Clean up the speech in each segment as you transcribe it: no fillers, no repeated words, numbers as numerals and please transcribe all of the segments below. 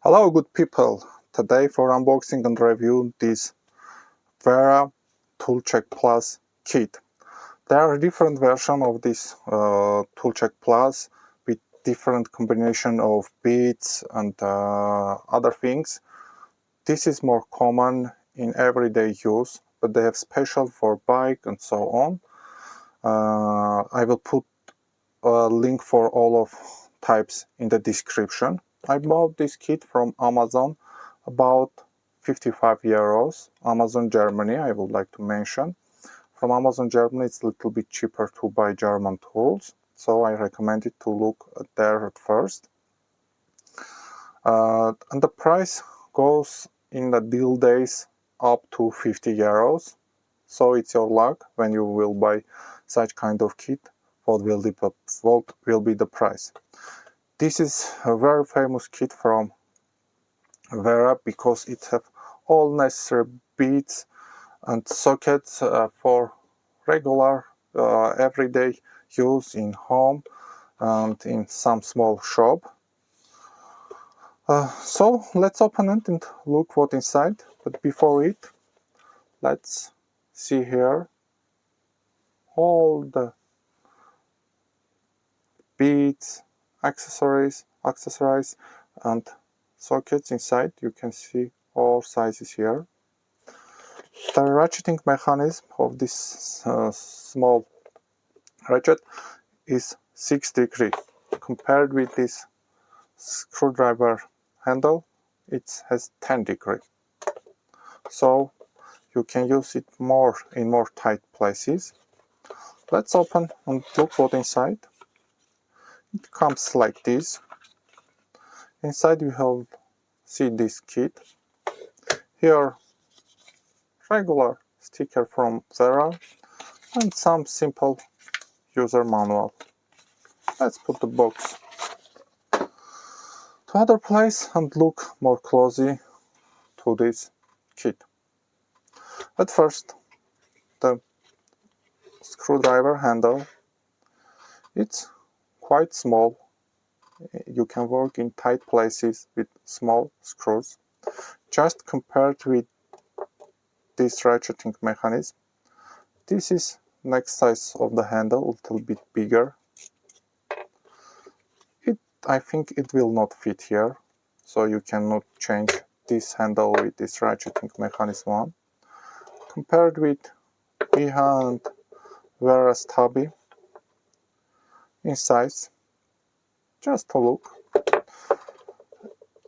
Hello good people, today for unboxing and review this Wera Toolcheck Plus kit. There are different versions of this Toolcheck Plus with different combination of bits and other things. This is more common in everyday use, but they have special for bike and so on. I will put a link for all of types in the description. I bought this kit from Amazon, about 55 euros. Amazon Germany, I would like to mention. From Amazon Germany, it's a little bit cheaper to buy German tools, so I recommend it to look there at first. And the price goes in the deal days up to 50 euros. So it's your luck when you will buy such kind of kit, what will be the price. This is a very famous kit from Wera because it has all necessary bits and sockets for regular everyday use in home and in some small shop. So let's open it and look what inside. But before it, let's see here all the bits, accessories and sockets inside. You can see all sizes here. The ratcheting mechanism of this small ratchet is 6 degrees. Compared with this screwdriver handle, it has 10 degrees. So you can use it more in more tight places. Let's open and look what inside. It comes like this. Inside you will see this kit. Here regular sticker from Wera and some simple user manual. Let's put the box to other place and look more closely to this kit. At first, the screwdriver handle, it's quite small. You can work in tight places with small screws. Just compared with this ratcheting mechanism, this is next size of the handle, a little bit bigger. I think it will not fit here, so you cannot change this handle with this ratcheting mechanism on. Compared with Iha and Wera stubby in size, just a look,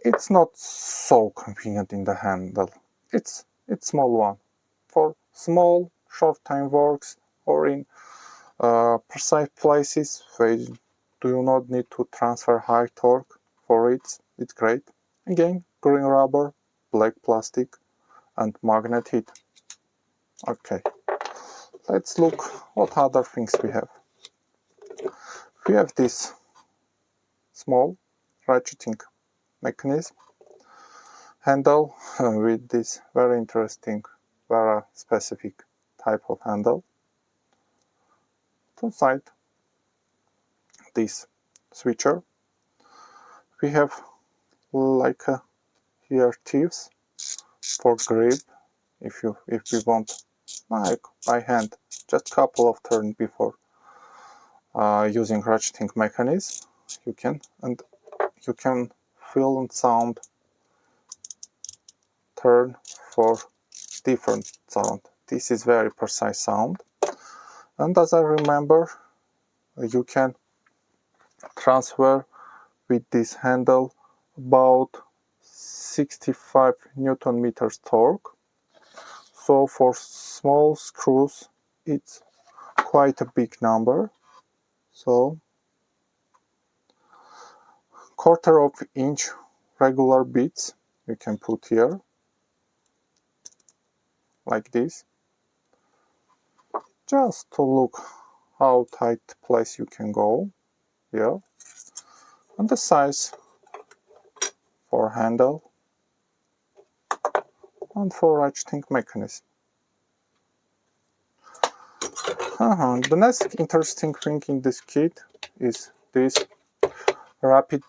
it's not so convenient in the handle. It's small one for small short time works or in precise places where you do not need to transfer high torque for it. It's great. Again, green rubber, black plastic and magnet heat. Okay, let's look what other things we have. We have this small ratcheting mechanism handle with this very interesting Wera specific type of handle. To the side, this switcher. We have like here teeth for grip if we want, like by hand, just couple of turns before using ratcheting mechanism. You can feel and sound turn for different sound. This is very precise sound, and as I remember, you can transfer with this handle about 65 Newton meters torque. So for small screws it's quite a big number. So 1/4 inch regular bits you can put here like this, just to look how tight place you can go here, and the size for handle and for ratcheting mechanism. The next interesting thing in this kit is this rapid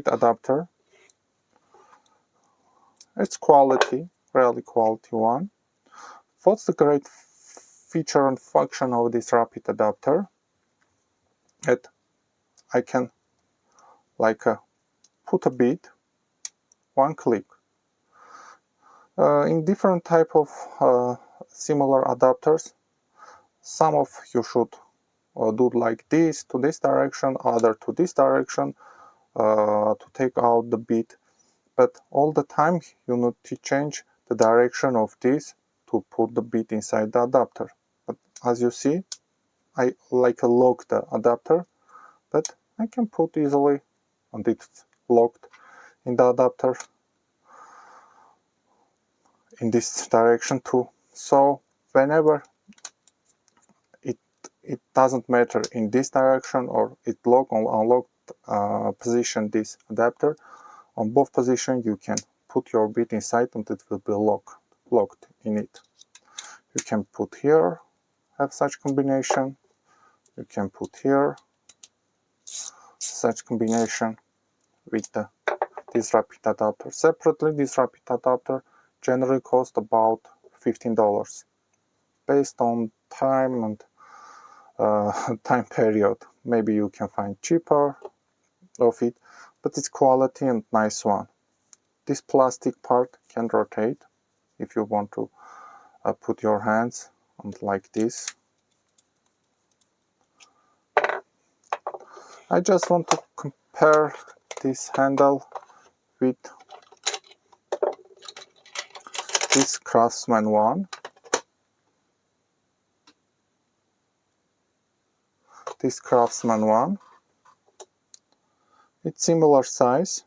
adapter. It's quality, really quality one. What's the great feature and function of this rapid adapter? That I can put a bit, one click. In different type of similar adapters, some of you should do like this to this direction, other to this direction to take out the bit. But all the time you need to change the direction of this to put the bit inside the adapter. But as you see, I lock the adapter, but I can put easily, and it's locked in the adapter in this direction too. So whenever it doesn't matter in this direction or it lock or unlocked position this adapter, on both positions you can put your bit inside and it will be locked in it. You can put here, have such combination. You can put here such combination with this rapid adapter. Separately, this rapid adapter generally costs about $15 based on time and time period. Maybe you can find cheaper of it, but it's quality and nice one. This plastic part can rotate if you want to put your hands on like this. I just want to compare this handle with this Craftsman one. This Craftsman one. It's similar size,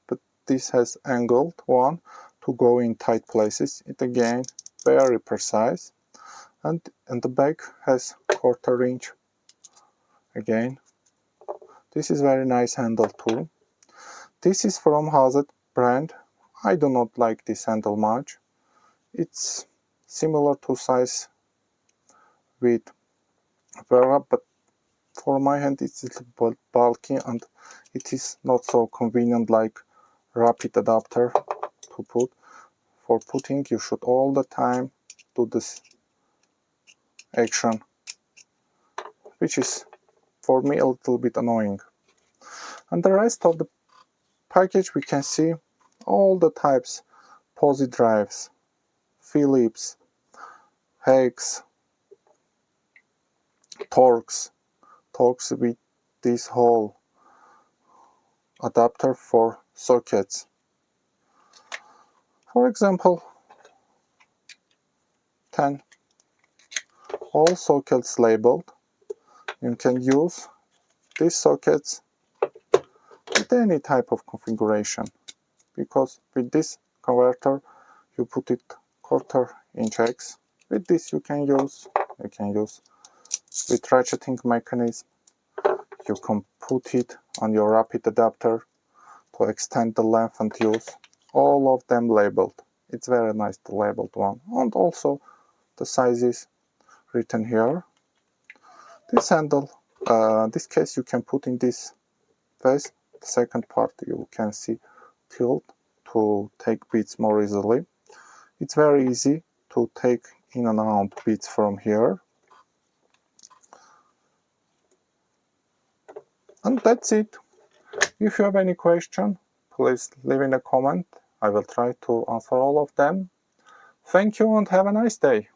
but this has angled one to go in tight places. It again very precise, and the back has 1/4 inch. Again, this is very nice handle too. This is from Hazard brand. I do not like this handle much. It's similar to size with Wera, but for my hand it's a little bulky and it is not so convenient like rapid adapter to put. For putting, you should all the time do this action, which is for me a little bit annoying. And the rest of the package we can see all the types: posi drives, Phillips, hex, Torx with this whole adapter for sockets. For example, 10. All sockets labeled. You can use these sockets with any type of configuration, because with this converter you put it 1/4 inch hex. With this you can use with ratcheting mechanism. You can put it on your rapid adapter to extend the length and use all of them labeled. It's very nice, the labeled one, and also the sizes written here. This handle, this case you can put in this place. The second part you can see tilt to take bits more easily. It's very easy to take in and out bits from here. And that's it. If you have any question, please leave in a comment. I will try to answer all of them. Thank you and have a nice day.